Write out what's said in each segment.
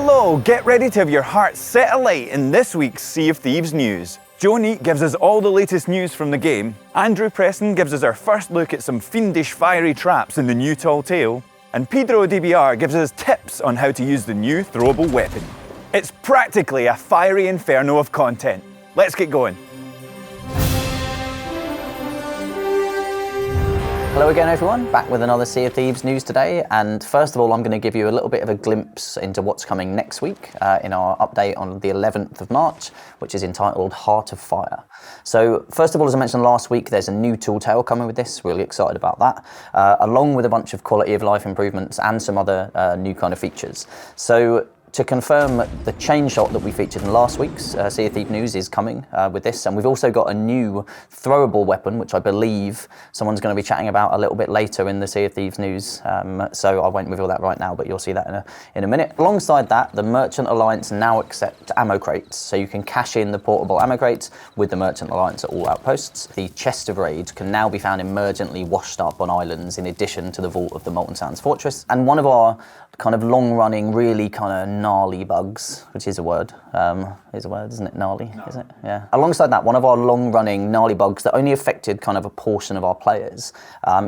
Hello! Get ready to have your heart set alight in this week's Sea of Thieves news. Joe Neat gives us all the latest news from the game, Andrew Preston gives us our first look at some fiendish fiery traps in the new Tall Tale, and Pedro DBR gives us tips on how to use the new throwable weapon. It's practically a fiery inferno of content. Let's get going. Hello again everyone, back with another Sea of Thieves news today, and first of all I'm going to give you a little bit of a glimpse into what's coming next week in our update on the 11th of March, which is entitled Heart of Fire. So first of all, as I mentioned last week, there's a new tool tail coming with this, really excited about that, along with a bunch of quality of life improvements and some other new kind of features. So to confirm, the chain shot that we featured in last week's Sea of Thieves news is coming with this, and we've also got a new throwable weapon, which I believe someone's going to be chatting about a little bit later in the Sea of Thieves news, so I won't reveal that right now, but you'll see that in a minute. Alongside that, the Merchant Alliance now accept ammo crates, so you can cash in the portable ammo crates with the Merchant Alliance at all outposts. The Chest of Rage can now be found emergently washed up on islands in addition to the Vault of the Molten Sands Fortress, and one of our kind of long-running, really kind of gnarly bugs, which is a word, isn't it? Gnarly, no. Is it? Yeah. Alongside that, one of our long-running gnarly bugs that only affected kind of a portion of our players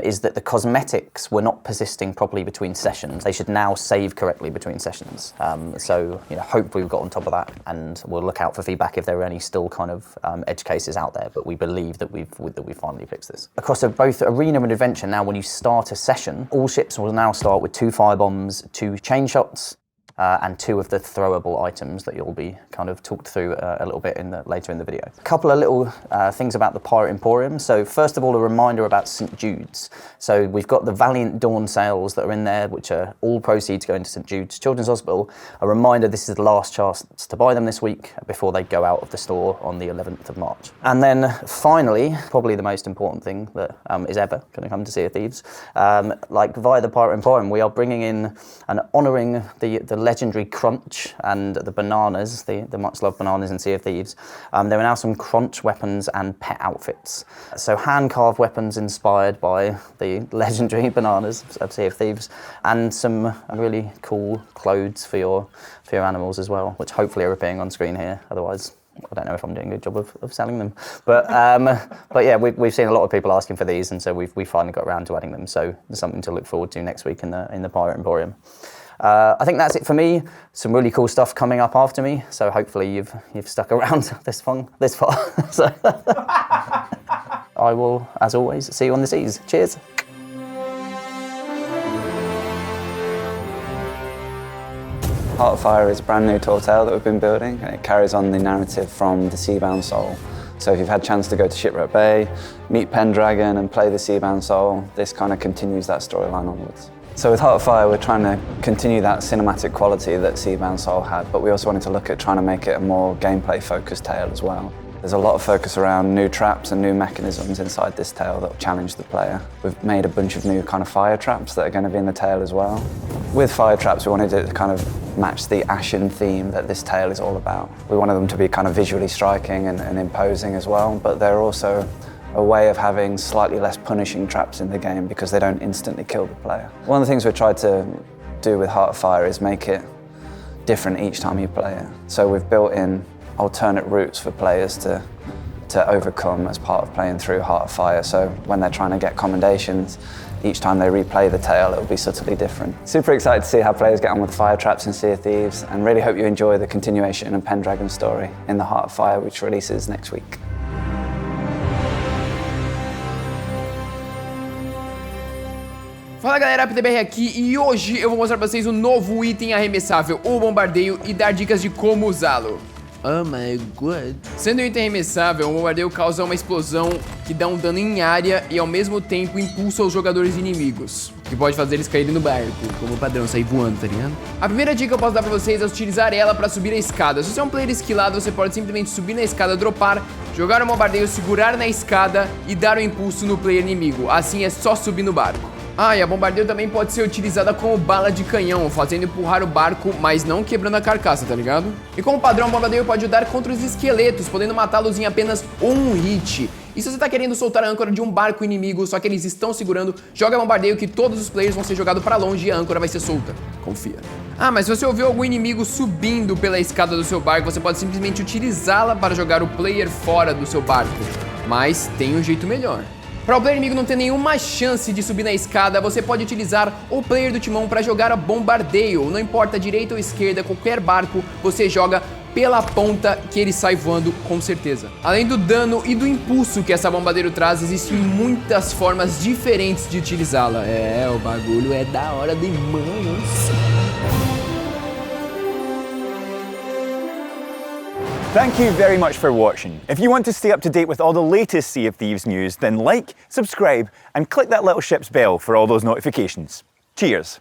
is that the cosmetics were not persisting properly between sessions. They should now save correctly between sessions. So, you know, hopefully we've got on top of that, and we'll look out for feedback if there are any still kind of edge cases out there, but we believe that we've finally fixed this. Across both Arena and Adventure now, when you start a session, all ships will now start with 2 firebombs, 2 chain shots, and 2 of the throwable items that you'll be kind of talked through a little bit later in the video. A couple of little things about the Pirate Emporium. So first of all, a reminder about St. Jude's. So we've got the Valiant Dawn sales that are in there, which are all proceeds going to St. Jude's Children's Hospital. A reminder, this is the last chance to buy them this week before they go out of the store on the 11th of March. And then finally, probably the most important thing that is ever going to come to Sea of Thieves, like via the Pirate Emporium, we are bringing in and honouring the legendary Cronch and the bananas, the much loved bananas in Sea of Thieves. There are now some Cronch weapons and pet outfits. So hand-carved weapons inspired by the legendary bananas of Sea of Thieves, and some really cool clothes for your animals as well, which hopefully are appearing on screen here. Otherwise, I don't know if I'm doing a good job of selling them. But yeah, we've seen a lot of people asking for these, and so we've finally got around to adding them. So there's something to look forward to next week in the Pirate Emporium. I think that's it for me. Some really cool stuff coming up after me, so hopefully you've stuck around this far. So I will, as always, see you on the seas. Cheers. Heart of Fire is a brand new tall tale that we've been building, and it carries on the narrative from the Seabound Soul. So if you've had a chance to go to Shipwreck Bay, meet Pendragon and play the Seabound Soul, this kind of continues that storyline onwards. So with Heart of Fire, we're trying to continue that cinematic quality that Seabound Soul had, but we also wanted to look at trying to make it a more gameplay-focused tale as well. There's a lot of focus around new traps and new mechanisms inside this tale that will challenge the player. We've made a bunch of new kind of fire traps that are going to be in the tale as well. With fire traps, we wanted it to kind of match the Ashen theme that this tale is all about. We wanted them to be kind of visually striking and imposing as well, but they're also a way of having slightly less punishing traps in the game because they don't instantly kill the player. One of the things we've tried to do with Heart of Fire is make it different each time you play it. So we've built in alternate routes for players to overcome as part of playing through Heart of Fire. So when they're trying to get commendations, each time they replay the tale, it'll be subtly different. Super excited to see how players get on with fire traps in Sea of Thieves, and really hope you enjoy the continuation of Pendragon's story in the Heart of Fire, which releases next week. Fala galera, PTBR aqui, e hoje eu vou mostrar pra vocês o novo item arremessável, o bombardeio, e dar dicas de como usá-lo. Oh my god. Sendo um item arremessável, o bombardeio causa uma explosão que dá um dano em área e ao mesmo tempo impulsa os jogadores inimigos, que pode fazer eles caírem no barco, como padrão, sair voando, tá ligado? A primeira dica que eu posso dar pra vocês é utilizar ela pra subir a escada. Se você é um player esquilado, você pode simplesmente subir na escada, dropar, jogar o bombardeio, segurar na escada e dar um impulso no player inimigo. Assim é só subir no barco. Ah, e a bombardeio também pode ser utilizada como bala de canhão, fazendo empurrar o barco, mas não quebrando a carcaça, tá ligado? E como padrão, a bombardeio pode ajudar contra os esqueletos, podendo matá-los em apenas um hit. E se você tá querendo soltar a âncora de um barco inimigo, só que eles estão segurando, joga bombardeio que todos os players vão ser jogados pra longe e a âncora vai ser solta. Confia. Ah, mas se você ouviu algum inimigo subindo pela escada do seu barco, você pode simplesmente utilizá-la para jogar o player fora do seu barco. Mas tem um jeito melhor. Para o player inimigo não ter nenhuma chance de subir na escada, você pode utilizar o player do timão para jogar a bombardeio. Não importa direita ou esquerda, qualquer barco, você joga pela ponta que ele sai voando com certeza. Além do dano e do impulso que essa bombardeiro traz, existem muitas formas diferentes de utilizá-la. O bagulho é da hora demais. Thank you very much for watching. If you want to stay up to date with all the latest Sea of Thieves news, then like, subscribe, and click that little ship's bell for all those notifications. Cheers.